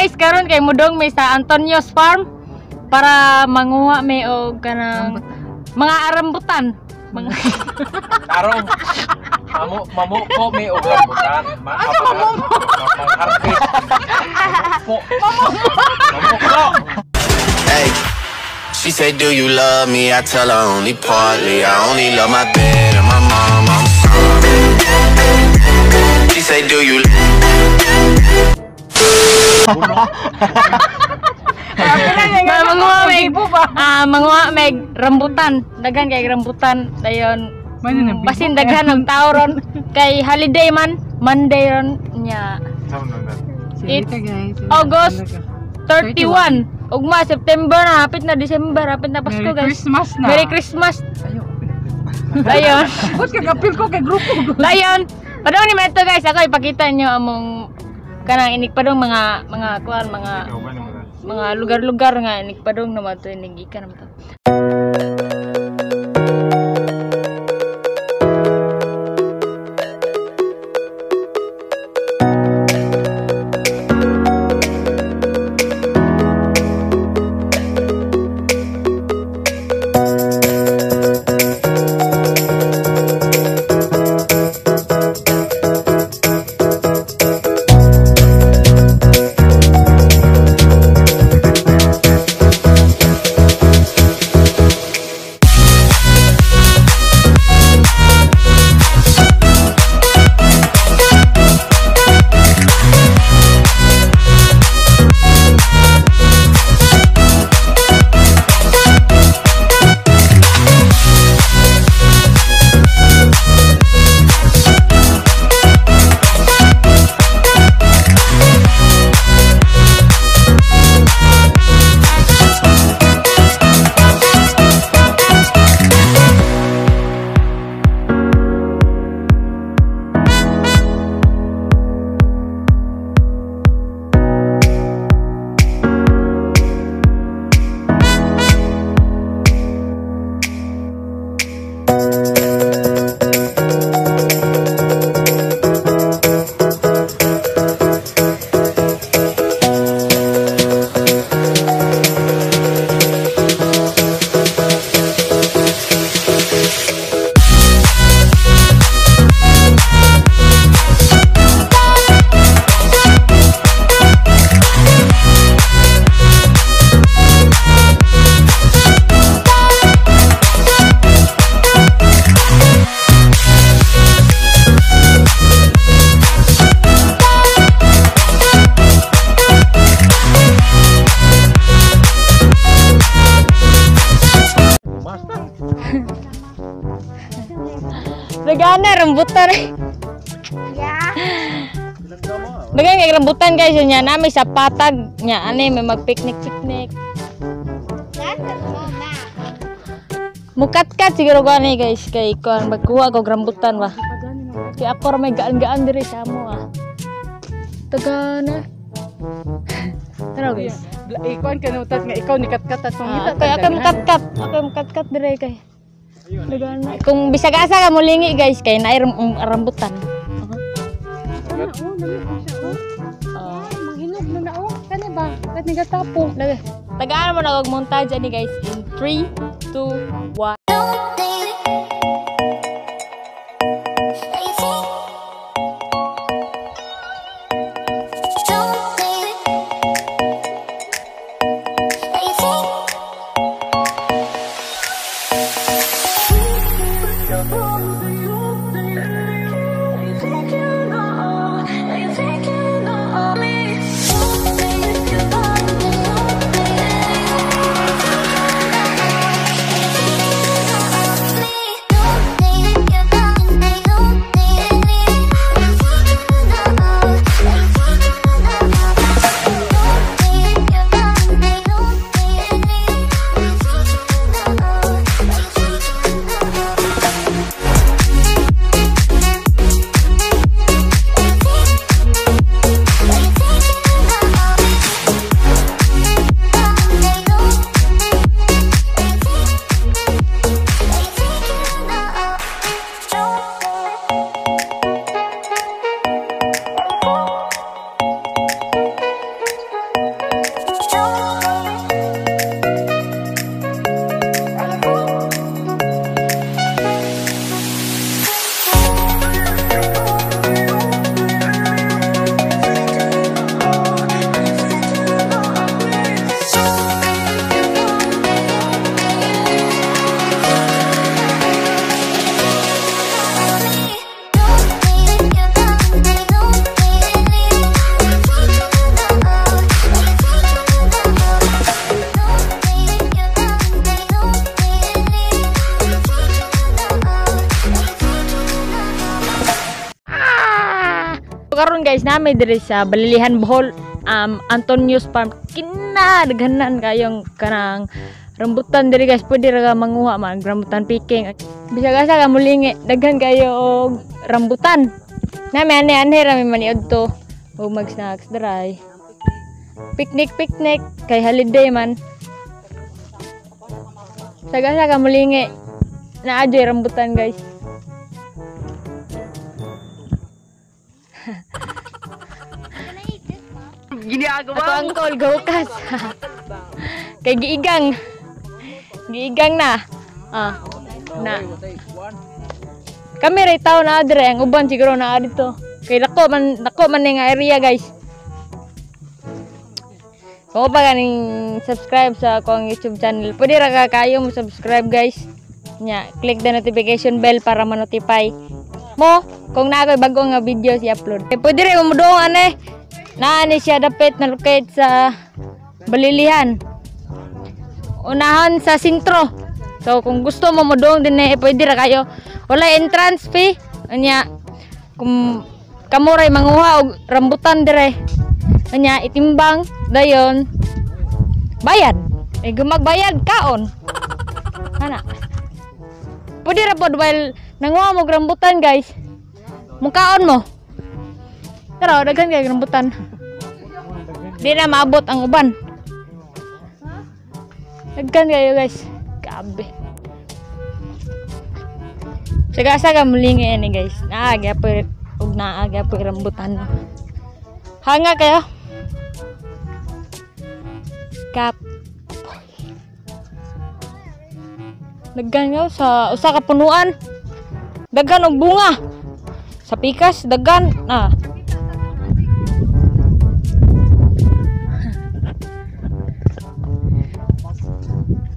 guys, karon kay mudong may sa Antonio's Farm para manguha may og kanang mga rambutan. Mga Tarong. Mamu ko may og rambutan. Harvest. Mamu ko. Hey, she said, do you love me? I tell her only partly. I only love my bed and my mom. I'm sorry. She said, do you manguha meg rambutan, daghan kay rambutan dayon. Basin daghan og tao ron kay holiday man, Monday ron nya. It's August 31. Ugma September na, hapit na December, hapit na Pasko guys. Christmas na. Merry Christmas. Dayon. Bus kagapil ko kay grupo. Dayon. Padong ni meto guys, ako ipakita nyo among kanang inik padong mga kuan mga lugar-lugar nga inik padong naman to igikan naman to. Nagana rambutan. Ya. Dagan kay rambutan guys nya nami sa patag nya ani may mag-picnic. Mukat-kat siguro gani guys kay kon magkuha ko rambutan ba. Kay ako ra may gaan-gaan diri sa amo ah. Tagana. Tara guys. Ikuan kanutat nga ikaw ni kat-kat at pangita. Kay ako mukat-kat. Ako mukat-kat diri kay. Dagana. Kung bisag asa ka mulingi guys kay naay rambutan. Maghinog na na oh. Kani ba? Kat ni gatapo. Tagaan mo na og montage ani guys in 3 2 1. Karon guys, nami diri sa Balilihan Bohol, Antonius Farm. Kinadaghanan kayong kanang rambutan diri guys. Pwede ra manguha man rambutan picking. Bisag asa ka mulingi, daghan kayo og rambutan. Nami ani ra mi maniud to. O mag snacks dry. Picnic kay holiday man. Sagasa ka mulingi. Na ajoy rambutan guys. Ginagawa Ako angkol gahukas. Kay giigang. Giigang na. Na. Kami ray tao na adre, ang uban siguro na dito. Kay nako man nga area guys. Kung pa ganing subscribe sa akong YouTube channel, pwede ra kayo mo subscribe guys. Nya, click the notification bell para ma-notify mo kung na ako'y bago nga video i-upload. Pwede rin mo doon naani siya dapit na locate sa Balilihan. Unahan sa sentro. So kung gusto mo doon din pwede ra kayo. Wala entrance fee. Anya kung kamuray manguha og rambutan dire. Anya itimbang dayon bayad. Gumagbayad kaon. Ana. Pwede ra pod while nanguha mo rambutan guys. Mukaon mo. Pero daghan kay rambutan. Di na maabot ang uban. Daghan kayo guys. Grabe. Sagasa ka mulingi ni guys. Naagya po ug naagya po rambutan. Hanga kayo. Kap. Daghan kayo sa usa ka punuan. Daghan og bunga. Sa pikas daghan na.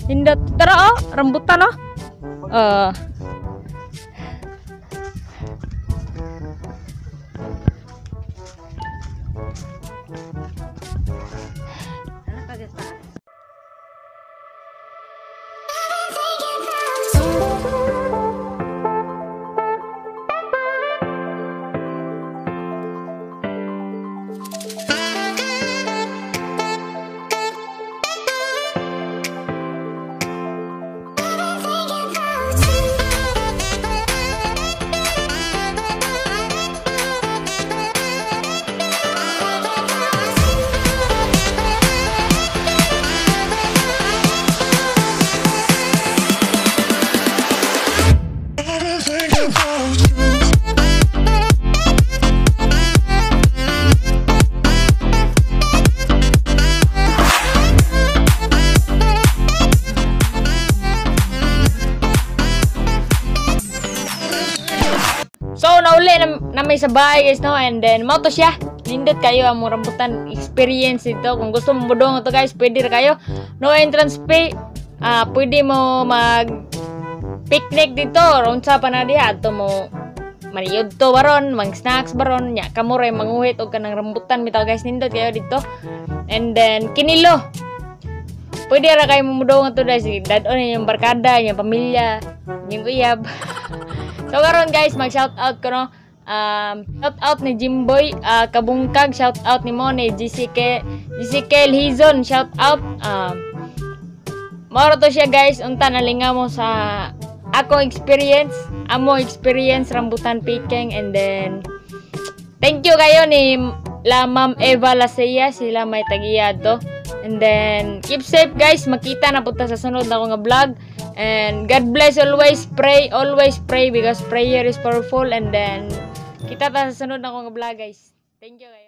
Hindot tara rambutan So nauli na may sa bahay guys no, and then mo to siya. Nindot kayo ang rambutan experience dito. Kung gusto mo budong ito guys, pwede ra kayo. No entrance fee. Pwede mo mag picnic dito. Unsa pa na diha ato mo maniyod to baron, mag snacks baron nya kamuray manguhit og kanang rambutan bitaw guys. Nindot kayo dito. And then kinilo. Pwede ra kayo mumudong ito guys. Dadon yung barkada, yung pamilya, yung uyab. So karon guys, mag shout out ko no. Shout out ni Jimboy Kabungkag, shout out ni mo ni GCK Hizon, shout out. Moro to siya guys, unta nalinga mo sa ako experience, amo experience rambutan picking. And then thank you kayo ni la Ma'am Eva Lasea, sila may tagiya to. And then keep safe guys, makita na punta sa sunod na ko nga vlog. And God bless, always pray because prayer is powerful. And then kita ta sa sunod na ko nga vlog guys. Thank you guys.